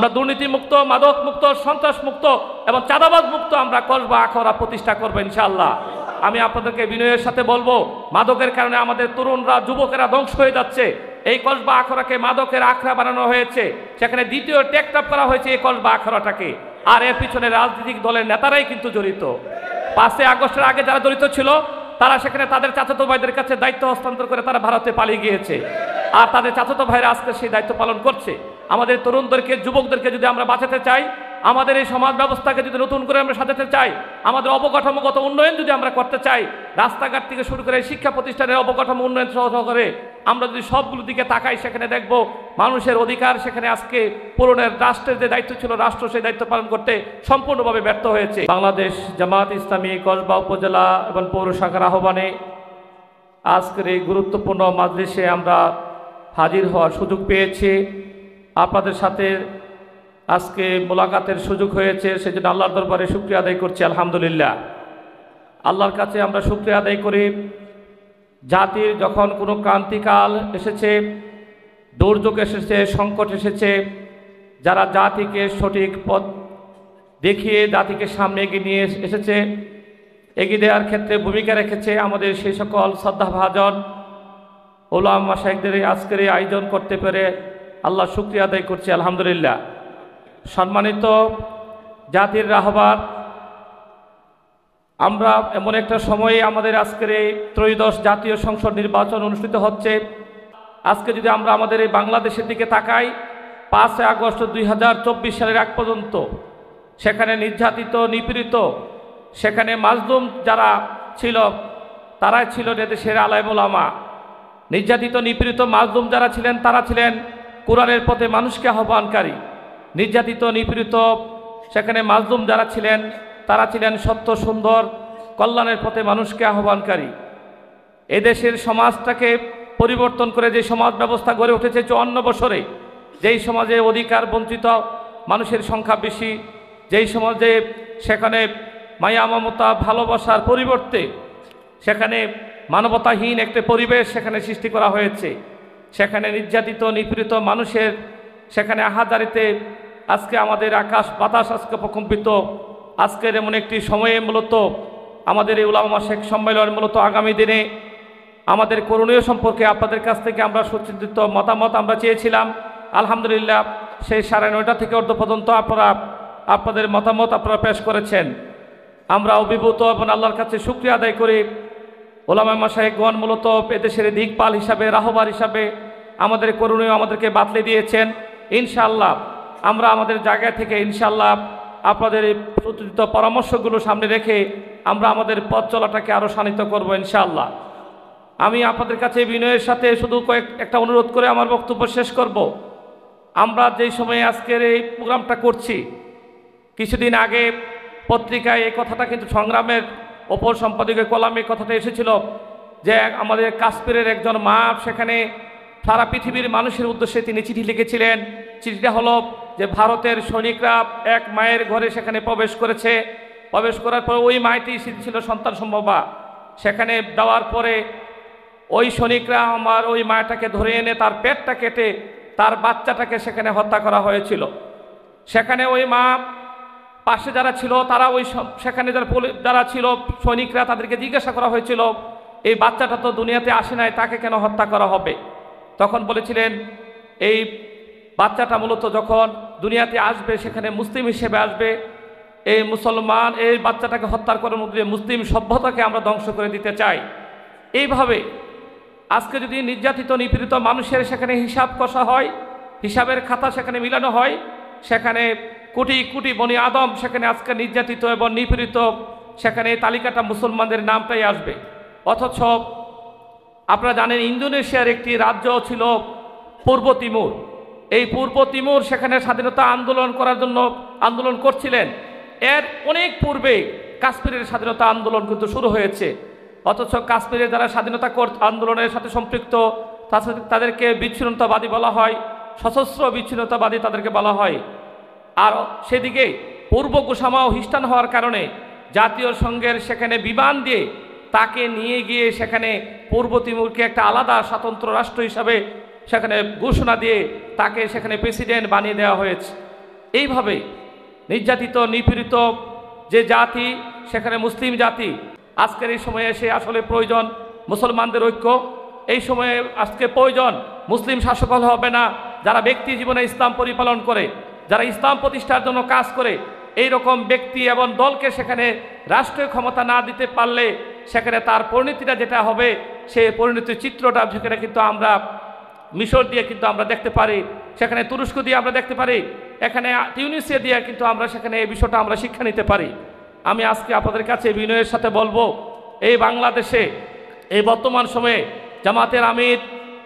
আমরা দুর্নীতি মুক্ত, মাদক মুক্ত, সন্ত্রাস মুক্ত এবং চাঁদাবাজ মুক্ত আমরা কসবা আখড়া প্রতিষ্ঠা করবো ইনশাআল্লাহ। আমি আপনাদেরকে বিনয়ের সাথে বলবো, মাদকের কারণে আমাদের তরুণরা, যুবকেরা ধ্বংস হয়ে যাচ্ছে। এই কসবা আখড়াকে মাদকের আখড়া বানানো হয়েছে, সেখানে দ্বিতীয় টেকটাপ করা হয়েছে এই কসবা আখড়াটাকে। আর এর পিছনে রাজনৈতিক দলের নেতারাই কিন্তু জড়িত। 5 আগস্টের আগে যারা জড়িত ছিল তারা সেখানে তাদের চাচাতো ভাইদের কাছে দায়িত্ব হস্তান্তর করে তারা ভারতে পালিয়ে গিয়েছে, আর তাদের চাচাতো ভাইরা আজকে সেই দায়িত্ব পালন করছে। আমাদের তরুণদেরকে, যুবকদেরকে যদি আমরা বাঁচাতে চাই, আমাদের এই সমাজ ব্যবস্থাকে যদি নতুন করে আমরা সাজাতে চাই, আমাদের অবকাঠামোগত উন্নয়ন যদি আমরা করতে চাই, রাস্তাঘাট থেকে শুরু করে শিক্ষা প্রতিষ্ঠানের অবকাঠামো উন্নয়ন সহকারে আমরা যদি সবগুলো দিকে তাকাই, সেখানে দেখব মানুষের অধিকার সেখানে আজকে পূরণের রাষ্ট্রের যে দায়িত্ব ছিল, রাষ্ট্র সেই দায়িত্ব পালন করতে সম্পূর্ণভাবে ব্যর্থ হয়েছে। বাংলাদেশ জামাত ইসলামী কসবা উপজেলা এবং পৌর শাখার আহ্বানে আজকের এই গুরুত্বপূর্ণ মাজলিসে আমরা হাজির হওয়ার সুযোগ পেয়েছি। আপনাদের সাথে আজকে মোলাকাতের সুযোগ হয়েছে, সেজন্য আল্লাহর দরবারে শুকরিয়া আদায় করছি। আলহামদুলিল্লাহ, আল্লাহর কাছে আমরা শুকরিয়া আদায় করি। জাতির যখন কোনো ক্রান্তিকাল এসেছে, দুর্যোগ এসেছে, সংকট এসেছে, যারা জাতিকে সঠিক পথ দেখিয়ে জাতিকে সামনে এগিয়ে নিয়ে এসেছে, এগিয়ে দেওয়ার ক্ষেত্রে ভূমিকা রেখেছে, আমাদের সেই সকল শ্রদ্ধাভাজন ওলামা মাশায়েখদের আজকের এই আয়োজন করতে পেরে আল্লাহ শুকরিয়া আদায় করছি। আলহামদুলিল্লাহ। সম্মানিত জাতির রাহবার, আমরা এমন একটা সময়ে আমাদের আজকের এই ত্রয়োদশ জাতীয় সংসদ নির্বাচন অনুষ্ঠিত হচ্ছে। আজকে যদি আমরা আমাদের এই বাংলাদেশের দিকে তাকাই, 5 আগস্ট 2024 সালের আগ পর্যন্ত সেখানে নির্যাতিত, নিপীড়িত, সেখানে মাজলুম যারা ছিল তারাই ছিল দেশের আলেম ওলামা। নির্যাতিত, নিপীড়িত, মাজলুম যারা ছিলেন তারা ছিলেন কোরআনের পথে মানুষকে আহ্বানকারী। নির্যাতিত, নিপীড়িত সেখানে মাজলুম যারা ছিলেন তারা ছিলেন সত্য, সুন্দর, কল্যাণের পথে মানুষকে আহ্বানকারী। এদেশের সমাজটাকে পরিবর্তন করে যে সমাজ ব্যবস্থা গড়ে উঠেছে 54 বছরে, যেই সমাজে অধিকার বঞ্চিত মানুষের সংখ্যা বেশি, যেই সমাজে সেখানে মায়া মমতা ভালোবাসার পরিবর্তে সেখানে মানবতাহীন একটা পরিবেশ সেখানে সৃষ্টি করা হয়েছে, সেখানে নির্যাতিত, নিপীড়িত মানুষের সেখানে আহাজারিতে আজকে আমাদের আকাশ বাতাস আজকে প্রকম্পিত। আজকের এমন একটি সময়ে মূলত আমাদের এই উলামা মাশায়েখ সম্মেলন মূলত আগামী দিনে আমাদের করণীয় সম্পর্কে আপনাদের কাছ থেকে আমরা সুচিন্তিত মতামত আমরা চেয়েছিলাম। আলহামদুলিল্লাহ, সেই 9:30 থেকে অর্ধ পর্যন্ত আপনাদের মতামত আপনারা পেশ করেছেন। আমরা অভিভূত এবং আল্লাহর কাছে শুকরিয়া আদায় করি। উলামা মাশায়েখগণ মূলত এদেশের দিকপাল হিসাবে, রাহবার হিসাবে আমাদের করণীয় আমাদেরকে বাতলে দিয়েছেন। ইনশাআল্লাহ আমরা আমাদের জায়গা থেকে ইনশাআল্লাহ আপনাদের এই প্রতিনিধিত পরামর্শগুলো সামনে রেখে আমরা আমাদের পথ চলাটাকে আরও শানিত করব ইনশাআল্লাহ। আমি আপনাদের কাছে বিনয়ের সাথে শুধু একটা অনুরোধ করে আমার বক্তব্য শেষ করব। আমরা যেই সময়ে আজকের এই প্রোগ্রামটা করছি, কিছুদিন আগে পত্রিকায় এই কথাটা কিন্তু সংগ্রামের অপর সম্পাদকের কলামে কথাটা এসেছিল যে আমাদের কাশ্মীরের একজন মা সেখানে সারা পৃথিবীর মানুষের উদ্দেশ্যে তিনি চিঠি লিখেছিলেন। চিঠিটা হলো যে ভারতের সৈনিকরা এক মায়ের ঘরে সেখানে প্রবেশ করেছে, প্রবেশ করার পর ওই মায়েটি ছিল সন্তান সম্ভবা। সেখানে দেওয়ার পরে ওই সৈনিকরা আমার ওই মাটাকে ধরে এনে তার পেটটা কেটে তার বাচ্চাটাকে সেখানে হত্যা করা হয়েছিল। সেখানে ওই মা পাশে যারা ছিল তারা সেখানে যারা ছিল সৈনিকরা তাদেরকে জিজ্ঞাসা করা হয়েছিল, এই বাচ্চাটা তো দুনিয়াতে আসে নাই, তাকে কেন হত্যা করা হবে? তখন বলেছিলেন এই বাচ্চাটা মূলত যখন দুনিয়াতে আসবে সেখানে মুসলিম হিসেবে আসবে, এই মুসলমান এই বাচ্চাটাকে হত্যা করার মধ্যে মুসলিম সভ্যতাকে আমরা ধ্বংস করে দিতে চাই। এইভাবে আজকে যদি নির্যাতিত, নিপীড়িত মানুষের সেখানে হিসাব কষা হয়, হিসাবের খাতা সেখানে মিলানো হয়, সেখানে কোটি কোটি বনি আদম সেখানে আজকে নির্যাতিত এবং নিপীড়িত, সেখানে এই তালিকাটা মুসলমানদের নামটাই আসবে। অথচ আপনারা জানেন ইন্দোনেশিয়ার একটি রাজ্য ছিল পূর্ব তিমুর। এই পূর্ব তিমুর সেখানে স্বাধীনতা আন্দোলন করার জন্য আন্দোলন করছিলেন। এর অনেক পূর্বে কাশ্মীরের স্বাধীনতা আন্দোলন কিন্তু শুরু হয়েছে। অথচ কাশ্মীরে যারা স্বাধীনতা আন্দোলনের সাথে সম্পৃক্ত তাদেরকে বিচ্ছিন্নতাবাদী বলা হয়, সশস্ত্র বিচ্ছিন্নতাবাদী তাদেরকে বলা হয়। আর সেদিকে পূর্ব কুসামাও খ্রিস্টান হওয়ার কারণে জাতীয় সংঘের সেখানে বিমান দিয়ে তাকে নিয়ে গিয়ে সেখানে পূর্ব তিমুরকে একটা আলাদা স্বতন্ত্র রাষ্ট্র হিসাবে সেখানে ঘোষণা দিয়ে তাকে সেখানে প্রেসিডেন্ট বানিয়ে দেওয়া হয়েছে। এইভাবে নির্যাতিত নিপীড়িত যে জাতি, সেখানে মুসলিম জাতি, আজকের এই সময়ে এসে আসলে প্রয়োজন মুসলমানদের ঐক্য। এই সময়ে আজকে প্রয়োজন মুসলিম শাসক হবে না, যারা ব্যক্তি জীবনে ইসলাম পরিপালন করে, যারা ইসলাম প্রতিষ্ঠার জন্য কাজ করে, এই রকম ব্যক্তি এবং দলকে সেখানে রাষ্ট্রীয় ক্ষমতা না দিতে পারলে সেখানে তার পরিণতিটা যেটা হবে, সে পরিণতির চিত্রটা সেখানে কিন্তু আমরা মিশর দিয়ে কিন্তু আমরা দেখতে পারি, সেখানে তুরস্ক দিয়ে আমরা দেখতে পারি, এখানে টিউনিসিয়া দিয়ে কিন্তু আমরা সেখানে এই বিষয়টা আমরা শিক্ষা নিতে পারি। আমি আজকে আপনাদের কাছে বিনয়ের সাথে বলবো, এই বাংলাদেশে এই বর্তমান সময়ে জামাতের আমির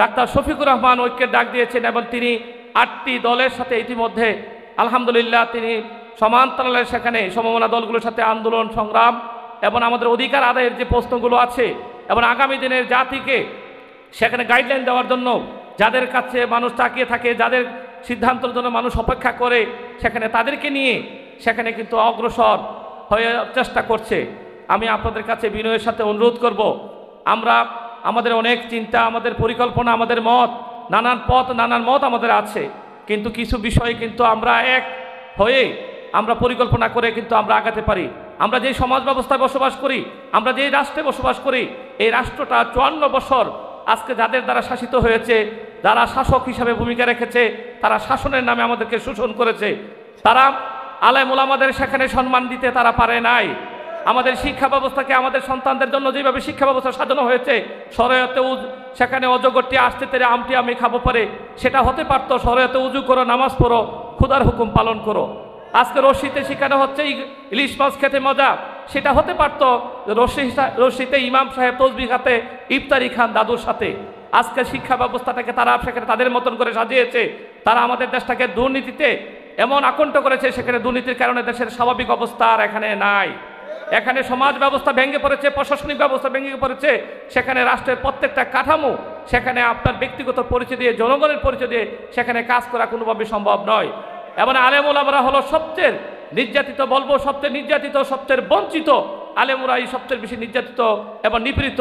ডাক্তার শফিকুর রহমান ঐক্যের ডাক দিয়েছেন এবং তিনি 8টি দলের সাথে ইতিমধ্যে আলহামদুলিল্লাহ তিনি সমান্তরালে সেখানে সমমনা দলগুলোর সাথে আন্দোলন সংগ্রাম এবং আমাদের অধিকার আদায়ের যে প্রশ্নগুলো আছে এবং আগামী দিনের জাতিকে সেখানে গাইডলাইন দেওয়ার জন্য যাদের কাছে মানুষ তাকিয়ে থাকে, যাদের সিদ্ধান্তের জন্য মানুষ অপেক্ষা করে, সেখানে তাদেরকে নিয়ে সেখানে কিন্তু অগ্রসর হয়ে চেষ্টা করছে। আমি আপনাদের কাছে বিনয়ের সাথে অনুরোধ করব, আমরা আমাদের অনেক চিন্তা, আমাদের পরিকল্পনা, আমাদের মত, নানান পথ নানান মত আমাদের আছে, কিন্তু কিছু বিষয়ে কিন্তু আমরা এক হয়ে আমরা পরিকল্পনা করে কিন্তু আমরা আগাতে পারি। আমরা যে সমাজ ব্যবস্থায় বসবাস করি, আমরা যে রাষ্ট্রে বসবাস করি, এই রাষ্ট্রটা 54 বছর আজকে যাদের দ্বারা শাসিত হয়েছে, যারা শাসক হিসাবে ভূমিকা রেখেছে, তারা শাসনের নামে আমাদেরকে শোষণ করেছে। তারা আলেম ওলামাদের সেখানে সম্মান দিতে তারা পারে নাই। আমাদের শিক্ষা ব্যবস্থাকে আমাদের সন্তানদের জন্য যেভাবে শিক্ষা ব্যবস্থা সাজানো হয়েছে, শরীয়তে সেখানে অজগরটি আসতে তেরে আমটি আমি খাবো পারে, সেটা হতে পারতো শরীয়তে উজু করো, নামাজ পড়ো, খুদার হুকুম পালন করো। আজকে রশিতে শেখানো হচ্ছে ইলিশ মাছ খেতে মজা, সেটা হতে পারতো রশিতে ইমাম সাহেব তসবিহ হাতে ইফতারি খান দাদুর সাথে। আজকে শিক্ষা ব্যবস্থাটাকে তারা সেখানে তাদের মতন করে সাজিয়েছে। তারা আমাদের দেশটাকে দুর্নীতিতে এমন আকণ্ঠ করেছে, সেখানে দুর্নীতির কারণে দেশের স্বাভাবিক অবস্থা আর এখানে নাই। এখানে সমাজ ব্যবস্থা ভেঙে পড়েছে, প্রশাসনিক ব্যবস্থা ভেঙে পড়েছে, সেখানে রাষ্ট্রের প্রত্যেকটা কাঠামো সেখানে আপনার ব্যক্তিগত পরিচয় দিয়ে, জনগণের পরিচয় দিয়ে সেখানে কাজ করা কোনোভাবে সম্ভব নয়। এবং আলেম ওলামারা হলো সবচেয়ে নির্যাতিত, বলবো সবচেয়ে নির্যাতিত, সবচেয়ে বঞ্চিত। আলেমরাই সবচেয়ে বেশি নির্যাতিত এবং নিপীড়িত।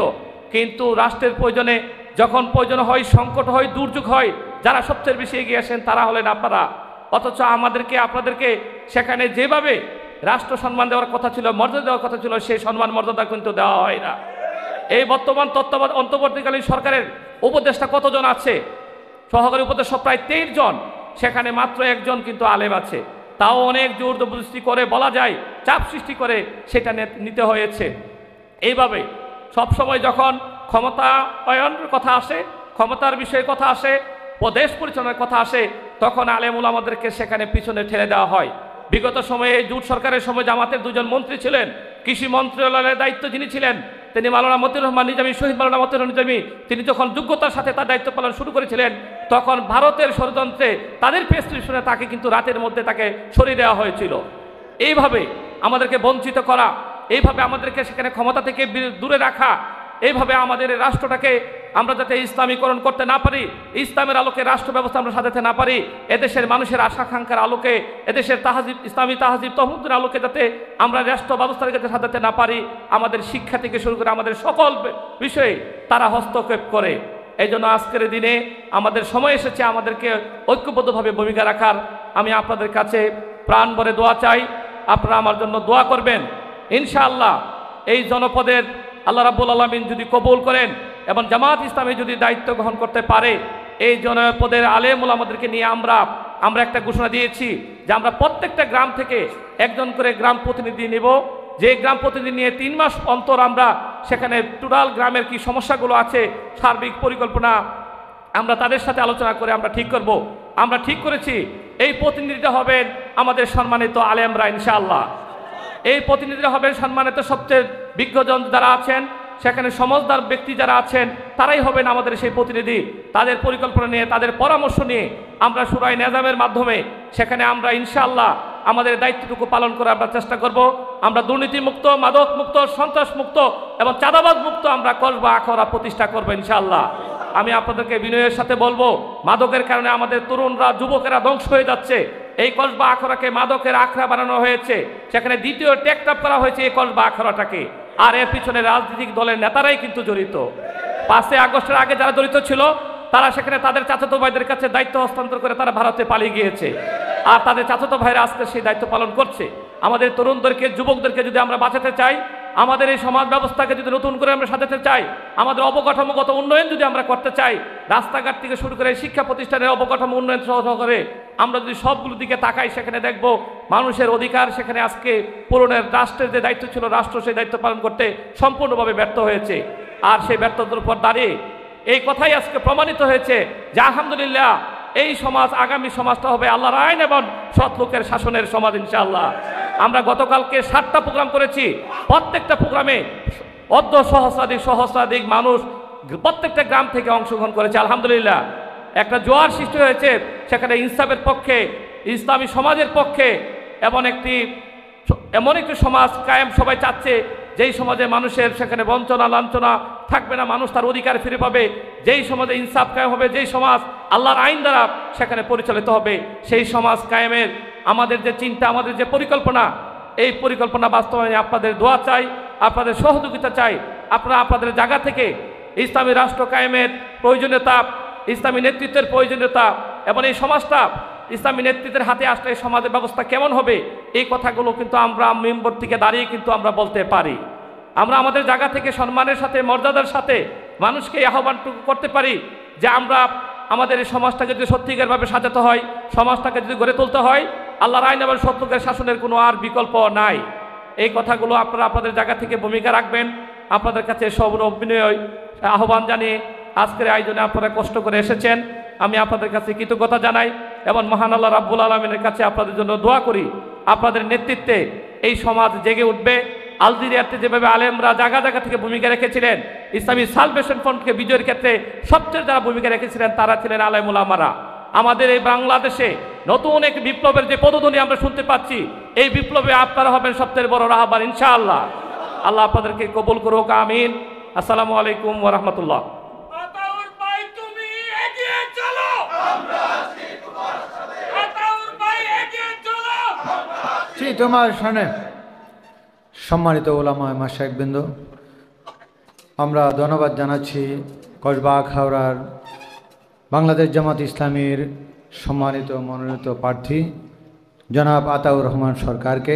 কিন্তু রাষ্ট্রের প্রয়োজনে, যখন প্রয়োজন হয়, সংকট হয়, দুর্যোগ হয়, যারা সবচেয়ে বেশি এগিয়ে আসেন তারা হলেন আপনারা। অথচ আমাদেরকে আপনাদেরকে সেখানে যেভাবে রাষ্ট্র সম্মান দেওয়ার কথা ছিল, মর্যাদা দেওয়ার কথা ছিল, সেই সম্মান মর্যাদা কিন্তু দেওয়া হয় না। এই বর্তমান অন্তর্বর্তীকালীন সরকারের উপদেষ্টা কতজন আছে? সহকারী উপদেষ্টা প্রায় 23 জন, সেখানে মাত্র 1 জন কিন্তু আলেম আছে। তাও অনেক জোর জবরদস্তি করে, বলা যায় চাপ সৃষ্টি করে সেটা নিতে হয়েছে। এইভাবে সবসময় যখন ক্ষমতায়নের কথা আসে, ক্ষমতার বিষয়ে কথা আসে, দেশ পরিচালনার কথা আসে, তখন আলেম ওলামাদেরকে সেখানে পিছনে ঠেলে দেওয়া হয়। বিগত সময়ে জোট সরকারের সময় জামাতের 2 জন মন্ত্রী ছিলেন, কৃষি মন্ত্রণালয়ের দায়িত্ব যিনি ছিলেন তিনি মাওলানা মতিউর রহমান নিজামী, শহীদ মাওলানা মতিউর রহমান নিজামী। তিনি যখন যোগ্যতার সাথে তার দায়িত্ব পালন শুরু করেছিলেন, তখন ভারতের ষড়যন্ত্রে তাদের প্রেসক্রিপশনে তাকে কিন্তু রাতের মধ্যে তাকে সরিয়ে দেওয়া হয়েছিল। এইভাবে আমাদেরকে বঞ্চিত করা, এইভাবে আমাদেরকে সেখানে ক্ষমতা থেকে দূরে রাখা, এইভাবে আমাদের রাষ্ট্রটাকে আমরা যাতে ইসলামীকরণ করতে না পারি, ইসলামের আলোকে রাষ্ট্র ব্যবস্থা আমরা সাজাতে না পারি, এদেশের মানুষের আশাকাঙ্ক্ষার আলোকে, এদেশের তাহাজিব, ইসলামী তাহাজিব তহমুদের আলোকে যাতে আমরা রাষ্ট্র ব্যবস্থাকে যাতে সাজাতে না পারি, আমাদের শিক্ষা থেকে শুরু করে আমাদের সকল বিষয়ে তারা হস্তক্ষেপ করে। এই জন্য আজকের দিনে আমাদের সময় এসেছে আমাদেরকে ঐক্যবদ্ধভাবে ভূমিকা রাখার। আমি আপনাদের কাছে প্রাণ ভরে দোয়া চাই, আপনারা আমার জন্য দোয়া করবেন। ইনশাআল্লাহ এই জনপদের আল্লাহ রাব্বুল আলামিন যদি কবুল করেন এবং জামাত ইসলামী যদি দায়িত্ব গ্রহণ করতে পারে, এই জনপদের আলেম ওলামাদেরকে নিয়ে আমরা একটা ঘোষণা দিয়েছি যে আমরা প্রত্যেকটা গ্রাম থেকে 1 জন করে গ্রাম প্রতিনিধি নেব। যে গ্রাম প্রতিনিধি নিয়ে 3 মাস অন্তর আমরা সেখানে টোটাল গ্রামের কি সমস্যাগুলো আছে, সার্বিক পরিকল্পনা আমরা তাদের সাথে আলোচনা করে আমরা ঠিক করব। আমরা ঠিক করেছি এই প্রতিনিধিটা হবেন আমাদের সম্মানিত আলেমরা ইনশাআল্লাহ। এই প্রতিনিধিরা হবেন সম্মানিত সবচেয়ে বিজ্ঞজন যারা আছেন, সেখানে সমঝদার ব্যক্তি যারা আছেন, তারাই হবেন আমাদের সেই প্রতিনিধি। তাদের পরিকল্পনা নিয়ে, তাদের পরামর্শ নিয়ে আমরা শুরায়ে নেজামের মাধ্যমে সেখানে আমরা ইনশাআল্লাহ আমাদের দায়িত্বটুকু পালন করার আমরা চেষ্টা করব। আমরা দুর্নীতিমুক্ত, মাদক মুক্ত, সন্ত্রাস মুক্ত এবং চাঁদাবাজ মুক্ত আমরা কসবা আখড়া প্রতিষ্ঠা করবো ইনশাআল্লাহ। আমি আপনাদেরকে বিনয়ের সাথে বলবো, মাদকের কারণে আমাদের তরুণরা, যুবকেরা ধ্বংস হয়ে যাচ্ছে। এই কসবা আখড়াকে মাদকের আখড়া বানানো হয়েছে, সেখানে দ্বিতীয় টেকটাপ করা হয়েছে এই কসবা আখড়াটাকে। আর এর পিছনে রাজনৈতিক দলের নেতারাই কিন্তু জড়িত। 5 আগস্টের আগে যারা জড়িত ছিল তারা সেখানে তাদের চাচাতো ভাইদের কাছে দায়িত্ব হস্তান্তর করে তারা ভারতে পালিয়ে গিয়েছে, আর তাদের চাচাতো ভাইরা আজকে সেই দায়িত্ব পালন করছে। আমাদের তরুণদেরকে, যুবকদেরকে যদি আমরা বাঁচাতে চাই, আমাদের এই সমাজ ব্যবস্থাকে যদি নতুন করে আমরা সাজাতে চাই, আমাদের অবকাঠামোগত উন্নয়ন যদি আমরা করতে চাই, রাস্তাঘাট থেকে শুরু করে শিক্ষা প্রতিষ্ঠানের অবকাঠামো উন্নয়ন সহকারে আমরা যদি সবগুলো দিকে তাকাই, সেখানে দেখব মানুষের অধিকার সেখানে আজকে পূরণের রাষ্ট্রের যে দায়িত্ব ছিল, রাষ্ট্র সেই দায়িত্ব পালন করতে সম্পূর্ণভাবে ব্যর্থ হয়েছে। আর সেই ব্যর্থতার উপর দাঁড়িয়ে এই কথাই আজকে প্রমাণিত হয়েছে যে আলহামদুলিল্লাহ এই সমাজ, আগামী সমাজটা হবে আল্লাহর আইন এবং সৎ লোকের শাসনের সমাজ ইনশাআল্লাহ। আমরা গতকালকে 7টা প্রোগ্রাম করেছি, প্রত্যেকটা প্রোগ্রামে অর্ধ সহস্রাধিক মানুষ প্রত্যেকটা গ্রাম থেকে অংশগ্রহণ করেছে। আলহামদুলিল্লাহ একটা জোয়ার সৃষ্টি হয়েছে, সেখানে ইনসাফের পক্ষে, ইসলামী সমাজের পক্ষে এমন একটি সমাজ কায়েম সবাই চাচ্ছে, যেই সমাজে মানুষের সেখানে বঞ্চনা লাঞ্ছনা থাকবে না, মানুষ তার অধিকার ফিরে পাবে, যেই সমাজে ইনসাফ কায়েম হবে, যেই সমাজ আল্লাহর আইন দ্বারা সেখানে পরিচালিত হবে, সেই সমাজ কায়েমের আমাদের যে চিন্তা, আমাদের যে পরিকল্পনা, এই পরিকল্পনা বাস্তবায়নে আপনাদের দোয়া চাই, আপনাদের সহযোগিতা চাই। আপনারা আপনাদের জায়গা থেকে ইসলামী রাষ্ট্র কায়েমের প্রয়োজনীয়তা, ইসলামী নেতৃত্বের প্রয়োজনীয়তা এবং এই সমাজটা ইসলামী নেতৃত্বের হাতে আসলে এই সমাজের ব্যবস্থা কেমন হবে, এই কথাগুলো কিন্তু আমরা মেম্বর থেকে দাঁড়িয়ে কিন্তু আমরা বলতে পারি। আমরা আমাদের জায়গা থেকে সম্মানের সাথে, মর্যাদার সাথে মানুষকে আহ্বানটুকু করতে পারি যে আমরা আমাদের এই সমাজটাকে যদি সত্যিকারভাবে সাজাতে হয়, সমাজটাকে যদি গড়ে তুলতে হয়, আল্লাহর আইন এবং সৎ লোকের শাসনের কোনো আর বিকল্প নাই। এই কথাগুলো আপনারা আপনাদের জায়গা থেকে ভূমিকা রাখবেন। আপনাদের কাছে সবিনয় আহ্বান জানিয়ে আজকের আয়োজনে আপনারা কষ্ট করে এসেছেন, আমি আপনাদের কাছে কৃতজ্ঞতা জানাই এবং মহান আল্লাহ রাব্বুল আলামিনের কাছে আপনাদের জন্য দোয়া করি। আপনাদের নেতৃত্বে এই সমাজ জেগে উঠবে। আলজেরিয়াতে যেভাবে আলেমরা জায়গা জায়গা থেকে ভূমিকা রেখেছিলেন, ইসলামী সালভেশন ফ্রন্টকে বিজয়ের ক্ষেত্রে সবচেয়ে যারা ভূমিকা রেখেছিলেন তারা ছিলেন আলেম উলামারা। আমাদের এই বাংলাদেশে নতুন এক বিপ্লবের যে পদধ্বনি আমরা শুনতে পাচ্ছি, এই বিপ্লবে আপনারা হবেন সবচেয়ে বড় রাহবার ইনশাআল্লাহ। আল্লাহ আপনাদেরকে কবুল করুক, আমিন। আসসালামু আলাইকুম ওয়া রাহমাতুল্লাহ। তোমার শোনে সম্মানিত ওলামা মাশায়েখবৃন্দ, আমরা ধন্যবাদ জানাচ্ছি কসবা আখাউড়ার বাংলাদেশ জামাত ইসলামীর সম্মানিত মনোনীত প্রার্থী জনাব আতাউর রহমান সরকারকে।